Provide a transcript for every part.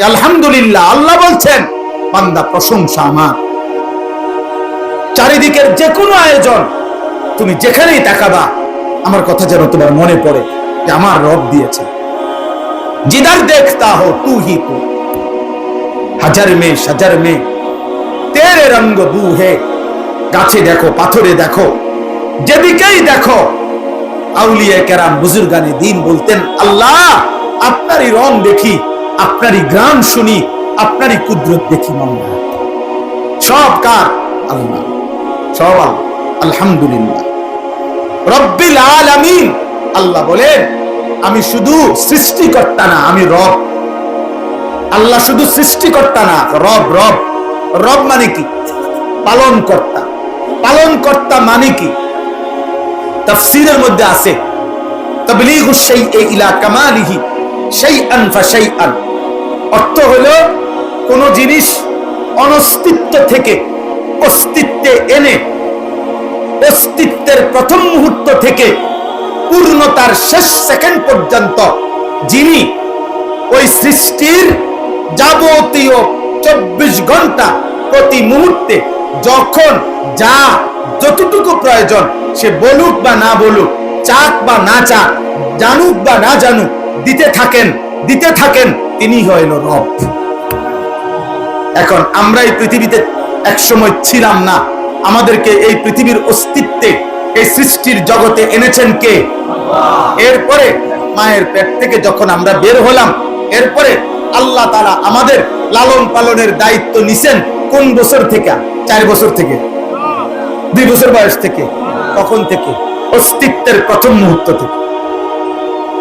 আলহামদুলিল্লাহ। আল্লাহ বলছেন বান্দা প্রশংসা আমার। চারিদিকের যে কোনো আয়োজন, তুমি যেখানেই তাকাবা আমার কথা যেন তোমার মনে পড়ে যে আমার রব দিয়েছে। जिधर देखता हो तू ही तू, হাজার মে সাজার মে তেরে রঙ্গ বু হে। গাছে দেখো, পাথরে দেখো, যেদিকেই দেখো আউলিয়া কেরাম বুজুর্গানে দিন বলতেন আল্লাহ আপনারই রং দেখি, আপনারই গ্রাম শুনি, আপনারই কুদরত দেখি। মামলা সব কার? আল্লাহ, সব আল্লাহ। আলহামদুলিল্লাহ রব্বিল আলামিন। আল্লাহ বলেন আমি শুধু সৃষ্টিকর্তা না, আমি রব। আল্লাহ শুধু সৃষ্টিকর্তা না, রব। রব রব মানে কি? পালন কর্তা। পালন কর্তা মানে কি? তাফসীরের মধ্যে আছে তাবলীগু শাইই ইলা কামালিহি শাইআন ফাশাইআন। অর্থ হলো কোন জিনিস অনস্তিত্ব থেকে অস্তিত্বে এনে, অস্তিত্বের প্রথম মুহূর্ত থেকে পূর্ণতার শেষ সেকেন্ড পর্যন্ত যিনি ওই সৃষ্টির যাবতীয় 24 ঘন্টা প্রতি মুহূর্তে যখন যা যতটুকু প্রয়োজন, সে বলুক বা না বলুক, চাক বা না চাক, জানুক বা না জানুক, দিতে থাকেন, তিনি হইল রব। এখন আমরা এই পৃথিবীতে একসময় ছিলাম না, আমাদেরকে এই পৃথিবীর অস্তিত্বে, এই সৃষ্টির জগতে এনেছেন কে? এরপরে মায়ের পেট থেকে যখন আমরা বের হলাম, এরপরে আল্লাহ তাআলা আমাদের লালন পালনের দায়িত্ব নিছেন কোন বছর থেকে? 4 বছর থেকে, 2 বছর বয়স থেকে। কখন থেকে? অস্তিত্বের প্রথম মুহূর্ত থেকে।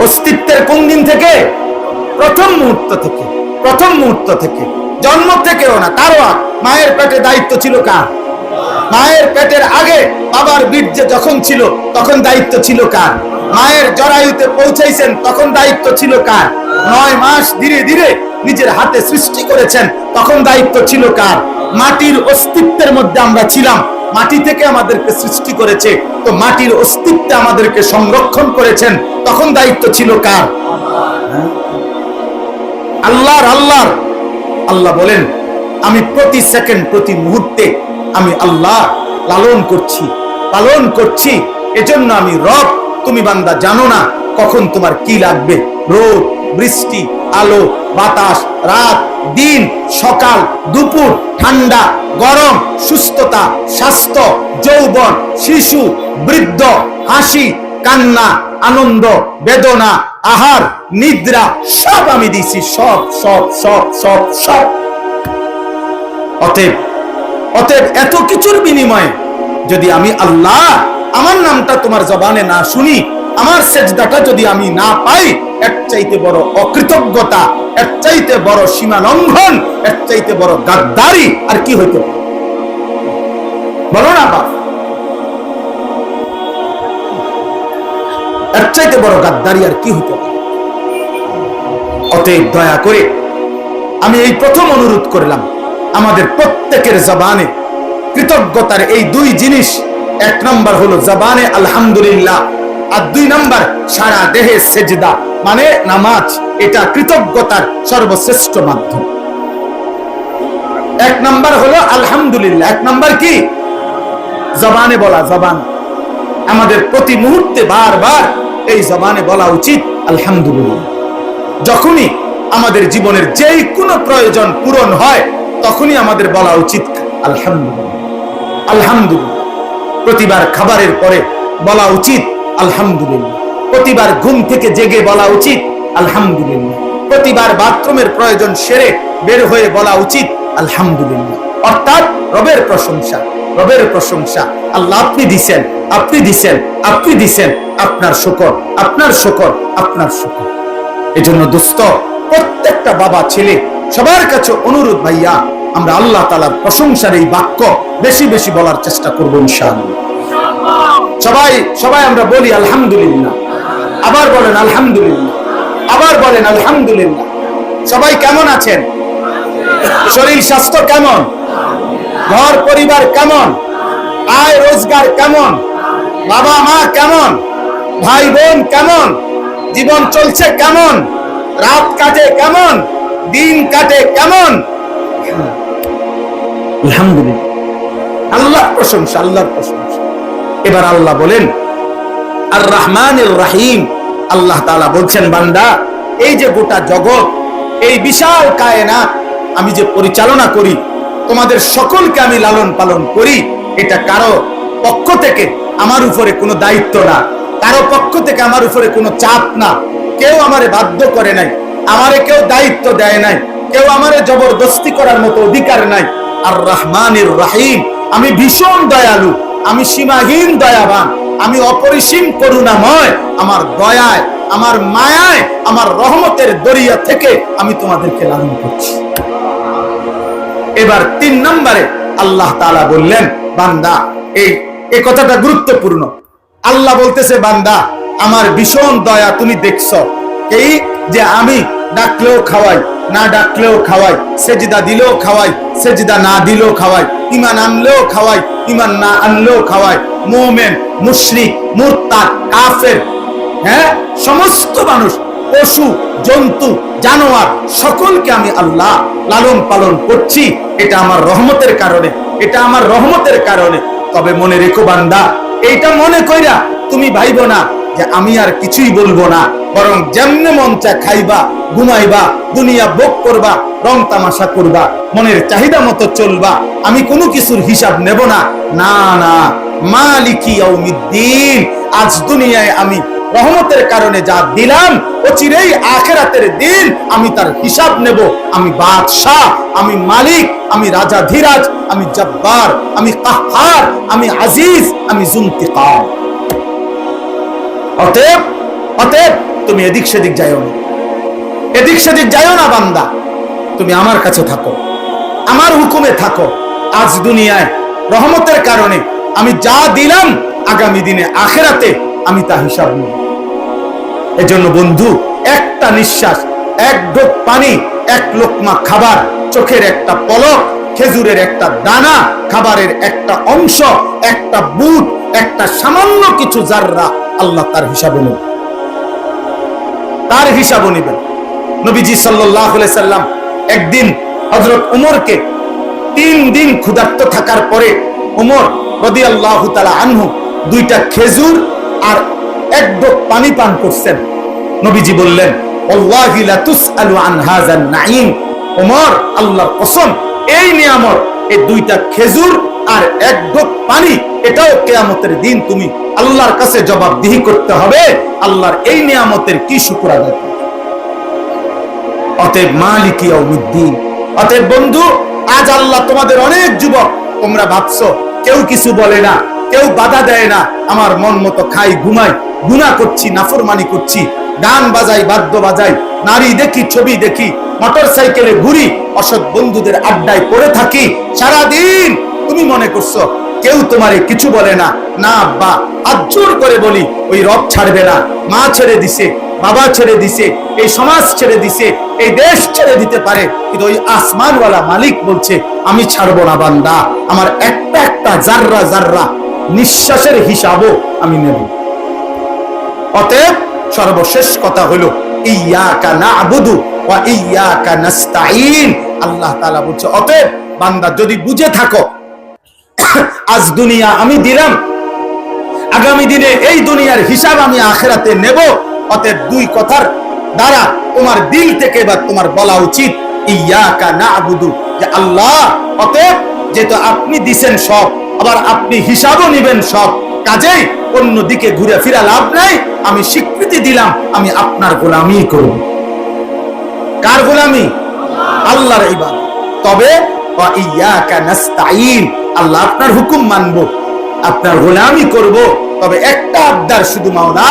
অস্তিত্বের কোন দিন থেকে? প্রথম মুহূর্ত থেকে। প্রথম মুহূর্ত থেকে, জন্ম থেকেও না, তারও মায়ের পেটে দায়িত্ব ছিল কার? মায়ের পেটের আগে বাবার বীর্যে যখন ছিল তখন দায়িত্ব ছিল কার? মায়ের জরায়ুতে পৌঁছাইছেন তখন দায়িত্ব ছিল কার? 9 মাস ধীরে ধীরে নিজের হাতে সৃষ্টি করেছেন তখন দায়িত্ব ছিল কার? মাটির অস্তিত্বের মধ্যে আমরা ছিলাম, মাটি থেকে আমাদেরকে সৃষ্টি করেছে, তো মাটির অস্তিত্বে আমাদেরকে সংরক্ষণ করেছেন, তখন দায়িত্ব ছিল কার? আল্লাহর। আল্লাহর। আল্লাহ বলেন আমি প্রতি সেকেন্ড, প্রতি মুহূর্তে আমি আল্লাহ লালন করছি, পালন করছি, এজন্য আমি রব। তুমি বান্দা জানো না কখন তোমার কি লাগবে। রোদ, বৃষ্টি, আলো, বাতাস, রাত, দিন, সকাল, দুপুর, ঠান্ডা, গরম, সুস্থতা, স্বাস্থ্য, যৌবন, শিশু, বৃদ্ধ, হাসি, কান্না, আনন্দ, বেদনা, আহার, নিদ্রা, সব আমি দিছি। সব সব সব সব সব। অতএব এত কিছুর বিনিময়ে যদি আমি আল্লাহ আমার নামটা তোমার জবানে না শুনি, আমার সেজদাটা যদি আমি না পাই, এর চাইতে বড় অকৃতজ্ঞতা, এর চাইতে বড় সীমা লঙ্ঘন, এর চাইতে বড় গাদ্দারি আর কি হইতে পারে? বলো না বাপ, এর চাইতে বড় গাদ্দারি আর কি হইতে পারে? অতএব দয়া করে আমি এই প্রথম অনুরোধ করলাম আমাদের প্রত্যেকের জবানে কৃতজ্ঞতার এই 2 জিনিস। 1 নাম্বার হলো জবানে আলহামদুলিল্লাহ, আর 2 নাম্বার সারা দেহে সেজদা মানে নামাজ। এটা কৃতজ্ঞতার সর্বশ্রেষ্ঠ মাধ্যম। 1 নাম্বার হলো আলহামদুলিল্লাহ। 1 নাম্বার কি? জবানে বলা। জবান আমাদের প্রতি মুহূর্তে বারবার এই জবানে বলা উচিত আলহামদুলিল্লাহ। যখনই আমাদের জীবনের যেই কোনো প্রয়োজন পূরণ হয় তখনই আমাদের বলা উচিত আলহামদুলিল্লাহ। আলহামদুলিল্লাহ। প্রতিবার খাবারের পরে বলা উচিত আলহামদুলিল্লাহ। প্রতিবার ঘুম থেকে জেগে বলা উচিত আলহামদুলিল্লাহ। প্রতিবার বাথরুমের প্রয়োজন সেরে বের হয়ে বলা উচিত আলহামদুলিল্লাহ। অর্থাৎ রবের প্রশংসা, রবের প্রশংসা। আল্লাহ আপনি দিছেন, আপনি দিছেন, আপনি দিছেন, আপনার শুকর, আপনার শুকর, আপনার শুকর। এজন্য দোস্ত, প্রত্যেকটা বাবা ছেলে সবার কাছে অনুরোধ, ভাইয়া আমরা আল্লাহ তাআলার প্রশংসার এই বাক্য বেশি বেশি বলার চেষ্টা করব ইনশাআল্লাহ। সবাই আমরা বলি আলহামদুলিল্লাহ। আবার বলেন আলহামদুলিল্লাহ, আবার বলেন আলহামদুলিল্লাহ। সবাই কেমন আছেন? শরীর স্বাস্থ্য কেমন? ঘর পরিবার কেমন? আয় রোজগার কেমন? বাবা মা কেমন? ভাই বোন কেমন? জীবন চলছে কেমন? রাত কাটে কেমন? দিন কাটে কেমন? আলহামদুলিল্লাহ, আল্লাহর প্রশংসা, আল্লাহর প্রশংসা। এবার আল্লাহ বলেন আর রহমানির রহিম। আল্লাহ তাআলা বলছেন, বান্দা এই যে গোটা জগৎ, এই বিশাল কায়নাত আমি যে পরিচালনা করি, তোমাদের সকলকে আমি লালন পালন করি, এটা কারো পক্ষ থেকে আমার উপরে কোনো দায়িত্ব না, কারো পক্ষ থেকে আমার উপরে কোনো চাপ না। কেউ আমারে বাধ্য করে নাই, আমারে কেউ দায়িত্ব দেয় নাই, কেউ আমারে জবরদস্তি করার মতো অধিকার নাই। আর রহমানির রহিম, আমি ভীষণ দয়ালু, আমি সীমাহীন দয়াবান, আমি অপরিসীম করুণাময়। আমার দয়ায়, আমার মায়ায়, আমার রহমতের দরিয়া থেকে আমি তোমাদেরকে লালন করছি। এবার 3 নম্বরে আল্লাহ তাআলা বললেন, বান্দা এই কথাটা গুরুত্বপূর্ণ। আল্লাহ বলতেছে, বান্দা আমার ভীষণ দয়া তুমি দেখছো, এই যে আমি ডাকলেও খাওয়াই, না ডাকলেও খাওয়াই, সেজদা দিলেও খাওয়াই, সেজদা না দিলেও খাওয়াই, ঈমান আনলেও খাওয়াই, ঈমান না আনলেও খাওয়াই, মুমিন, মুশরিক, মুরতাদ, কাফের, হ্যাঁ, সমস্ত মানুষ, পশু, জন্তু, জানোয়ার, সকলকে আমি আল্লাহ লালন পালন করছি। এটা আমার রহমতের কারণে, এটা আমার রহমতের কারণে। তবে মনে রেখো বান্দা, এইটা মনে কইরা তুমি ভাইবো না যে আমি আর কিছুই বলবো না, বরং যেমনে মন চায় খাইবা, ঘুমাইবা, দুনিয়া ভোগ করবা, রং তামাশা করবা, মনের চাহিদা মতো চলবা, আমি কোনো কিছুর হিসাব নেব না। না না, মালিকি ইয়াউমিদ্দিন, আজ দুনিয়ায় আমি রহমতের কারণে যা দিলাম, অচিরেই আখিরাতের দিন আমি তার হিসাব নেব। আমি বাদশাহ, আমি মালিক, আমি রাজাধিরাজ, আমি জব্বার, আমি কাহ্হার, আমি আজিজ, আমি যুনতিকাম। অতএব তুমি এদিক সেদিক যাইও না, এদিক সেদিক যাইও না বান্দা, তুমি আমার কাছে থাকো, আমার হুকুমে থাকো। আজ দুনিয়ায় রহমতের কারণে আমি যা দিলাম, আগামী দিনে আখিরাতে আমি তা হিসাব নেব। এজন্য বন্ধু, একটা নিঃশ্বাস, এক ঢোক পানি, এক লোকমা খাবার, চোখের একটা পলক, খেজুরের একটা দানা, খাবারের একটা অংশ, একটা বুট, একটা সামান্য কিছু জাররা, আল্লাহ তার হিসাবে নেবেন, তার হিসাবও নেবেন। নবীজি সাল্লাল্লাহু আলাইহি সাল্লাম একদিন হযরত ওমরকে 3 দিন ক্ষুধার্ত থাকার পরে ওমর রাদিয়াল্লাহু তাআলা আনহু 2টা খেজুর আর 1 ঢোক পানি পান করছেন। নবীজি বললেন, ওয়াল্লাহি লা তুসআলু আন হাযান নাঈম। ওমর, আল্লাহর কসম, এই নিয়ামত, এই 2টা খেজুর আর 1 ঢোক পানি, এটাও কিয়ামতের দিন তুমি আল্লাহর কাছে জবাবদিহি করতে হবে। আল্লাহর এই নিয়ামতের কি শুকর আদায় করবে? অতএব মালিকি ইয়াউমিদ্দিন। অতএব বন্ধু, আজ আল্লাহ তোমাদের অনেক যুবক, তোমরা ভাবছো কেউ কিছু বলে না, কেউ বাধা দেয় না, আমার মন মতো খাই, ঘুমাই, গুনাহ করছি, নাফরমানি করছি, গান বাজাই, বাদ্য বাজাই, নারী দেখি, ছবি দেখি, মোটরসাইকেলে ঘুরি, অসৎ বন্ধুদের আড্ডায় পড়ে থাকি সারাদিন। তুমি মনে করছো কেউ তোমারে কিছু বলে না? না আব্বা, হাত জোর করে বলি, ওই রব ছাড়বে না। মা ছেড়ে দিছে, বাবা ছেড়ে দিছে, এই সমাজ ছেড়ে দিছে, এই দেশ ছেড়ে দিতে পারে, কিন্তু ওই আসমানওয়ালা মালিক বলছে আমি ছাড়বো না বান্দা, আমার একটা একটা জাররা জাররা নিঃশ্বাসের হিসাবও আমি নেব। অতএব সর্বশেষ কথা হলো ইয়াকা না'বুদু ওয়া ইয়াকা নাস্তাঈন। আল্লাহ তাআলা বলছে, অতএব বান্দা যদি বুঝে থাকো আজ দুনিয়া আমি দিলাম, আগামী দিনে এই দুনিয়ার হিসাব আমি আখিরাতে নেব। অতএব 2 কথার দ্বারা তোমার দিল থেকে বা তোমার বলা উচিত ইয়াকা না'বুদু, যে আল্লাহ, অতএব যেহেতু আপনি দিবেন সব, আবার আপনি হিসাবও নেবেন সব, কাজেই অন্যদিকে ঘুরে ফিরা লাভ নাই। আমি স্বীকৃতি দিলাম আমি আপনার গোলামি করব। কার গোলামি? আল্লাহর ইবাদত। তবে ওয়া ইয়াকা নাস্তাঈন, আল্লাহ আপনার হুকুম মানবো, আপনার গোলামি করব। তবে একটা আবদার শুধু, মাওলা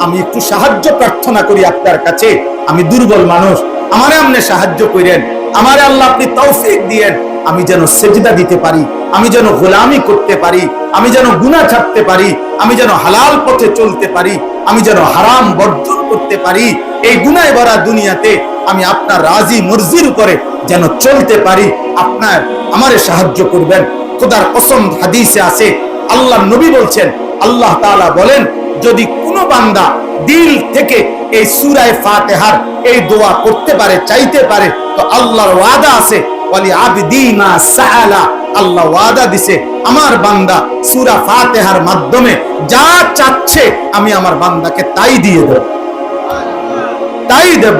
আমি একটু সাহায্য প্রার্থনা করি আপনার কাছে, আমি দুর্বল মানুষ, আমারে আপনি সাহায্য করেন, আমারে আল্লাহ আপনি তৌফিক দিয়েন, আমি যেন সেজদা দিতে পারি, আমি যেন গোলামি করতে পারি, আমি যেন গুনাহ ছাড়তে পারি, আমি যেন হালাল পথে চলতে পারি, আমি যেন হারাম বর্জন করতে পারি। এই গুনাহে ভরা দুনিয়াতে আমি আপনার রাজি মর্জির উপরে যেন চলতে পারি। আপনার আমারে সাহায্য করবেন। খোদার কসম, হাদিসে আছে, আল্লাহর নবী বলছেন, আল্লাহ তাআলা বলেন, যদি কোনো বান্দা দিল থেকে এই সূরায়ে ফাতিহার এই দোয়া করতে পারে, চাইতে পারে, তো আল্লাহর ওয়াদা আছে, ওয়ালি আবদি মা সাআলা, আল্লাহ ওয়াদা দিছে আমার বান্দা সূরা ফাতিহার মাধ্যমে যা চাচ্ছে আমি আমার বান্দাকে তাই দিয়ে দেব, তাই দেব।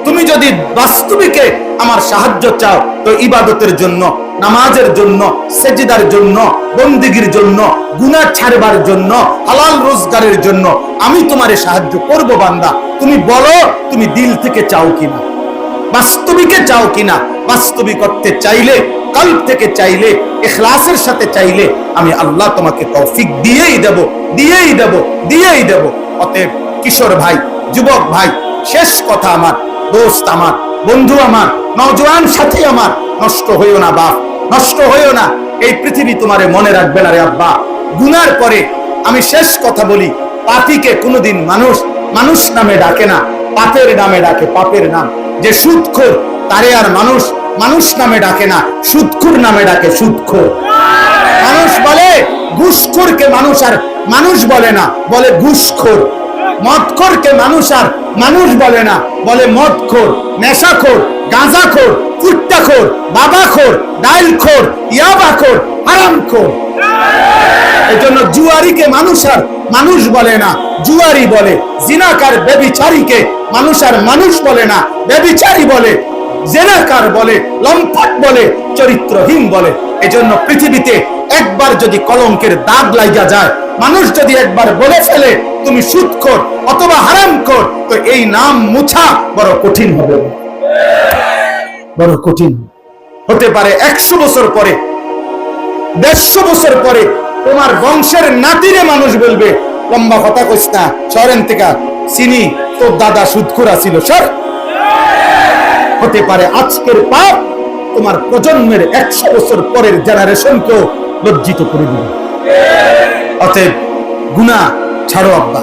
তুমি যদি বাস্তবিকে আমার সাহায্য চাও তো ইবাদতের জন্য, নামাজের জন্য, সেজদার জন্য, বন্দেগীর জন্য, গুনাহ ছাড়বার জন্য, হালাল রোজগারের জন্য আমি তোমারে সাহায্য করব বান্দা। তুমি বলো তুমি দিল থেকে চাও কিনা, বাস্তবিকে চাও কিনা। বাস্তবিক করতে চাইলে, কলব থেকে চাইলে, ইখলাসের সাথে চাইলে আমি আল্লাহ তোমাকে তৌফিক দিয়েই দেব, দিয়েই দেব, দিয়েই দেব। অতএব কিশোর ভাই, যুবক ভাই, শেষ কথা আমার, দোস্ত আমার, বন্ধু আমার, নওজোয়ান সাথী আমার, নষ্ট হইও না বাপ, নষ্ট হইও না। এই পৃথিবী তোমারে মনে রাখবে না রে আব্বা। গুনার পরে আমি শেষ কথা বলি, পাপীকে কোনোদিন মানুষ মানুষ নামে ডাকে না, পাপের নামে ডাকে, পাপের নাম। যে সুদখোর তারে আর মানুষ মানুষ নামে ডাকে না, সুদখোর নামে ডাকে, সুদখোর। মানুষ বলে ঘুষখোরকে মানুষ আর মানুষ বলে না, বলে ঘুষখোর। মদখোরকে মানুষ আর মানুষ বলে না, বলে মদখোর। নেশাখোর, গাঁজাখোর, ফুট্টাখোর, বাবাখোর, ডাইলখোর, ইয়াবাখোর, হারামখোর। এজন্য জুয়ারিকে মানুষ আর মানুষ বলে না, জুয়ারি বলে। জিনাকার ব্যভিচারীকে মানুষ আর মানুষ বলে না, ব্যভিচারী বলে। জেনাকার বলে, লম্পট বলে, চরিত্রহীন বলে। এজন্য পৃথিবীতে একবার যদি কলঙ্কের দাগ লাগা যায়, মানুষ যদি একবার বলে ফেলে তুমি সুদখোর অথবা হারামখোর, তো এই নাম মুছা বড় কঠিন হবে, বড় কঠিন। হতে পারে 100 বছর পরে, 150 বছর পরে তোমার বংশের নাতিরে মানুষ বলবে, লম্বা কথা কইস না, শহরের থেকে চিনি তোর দাদা সুদখোর ছিল, সর। হতে পারে আজকের পাপ তোমার প্রজন্মের 100 বছর পরের জেনারেশনকেও লজ্জিত করে দিবে। অতএব গুনাহ ছাড়ো আব্বা,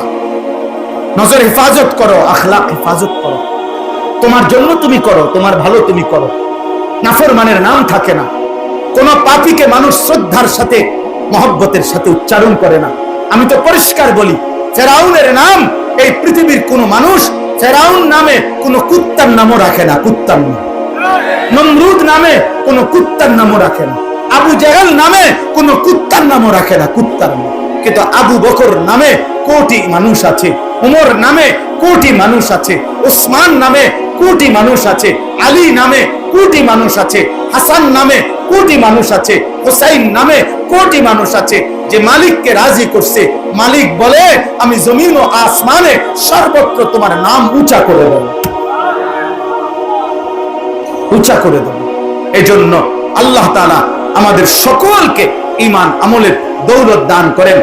নজর হেফাজত করো, আখলাক হেফাজত করো। তোমার জন্য তুমি করো, তোমার ভালো তুমি করো। নাফরমানের নাম থাকে না। কোন পাপীকে মানুষ শ্রদ্ধার সাথে, মহব্বতের সাথে উচ্চারণ করে না। আমি তো পরিষ্কার বলি, ফেরাউনের নাম এই পৃথিবীর কোন মানুষ ফেরাউন নামে কোন কুত্তার নামও রাখে না, কুত্তার নাম। নমরুদ নামে কোন কুত্তার নামও রাখে না। আবু জেহেল নামে কোন কুত্তার নামও রাখে না, কুত্তার নাম। কিন্তু আবু বকর নামে কোটি মানুষ আছে, উমর নামে কোটি মানুষ আছে, উসমান নামে কোটি মানুষ আছে, আলী নামে কোটি মানুষ আছে, হাসান নামে কোটি মানুষ আছে, হুসাইন নামে কোটি মানুষ আছে। যে মালিককে রাজি করছে, মালিক বলে আমি জমিন ও আসমানে সর্বত্র তোমার নাম উঁচা করে দেব, উঁচা করে দেব। এজন্য আল্লাহ তাআলা আমাদের সকলকে ঈমান আমলের দৌলত দান করেন।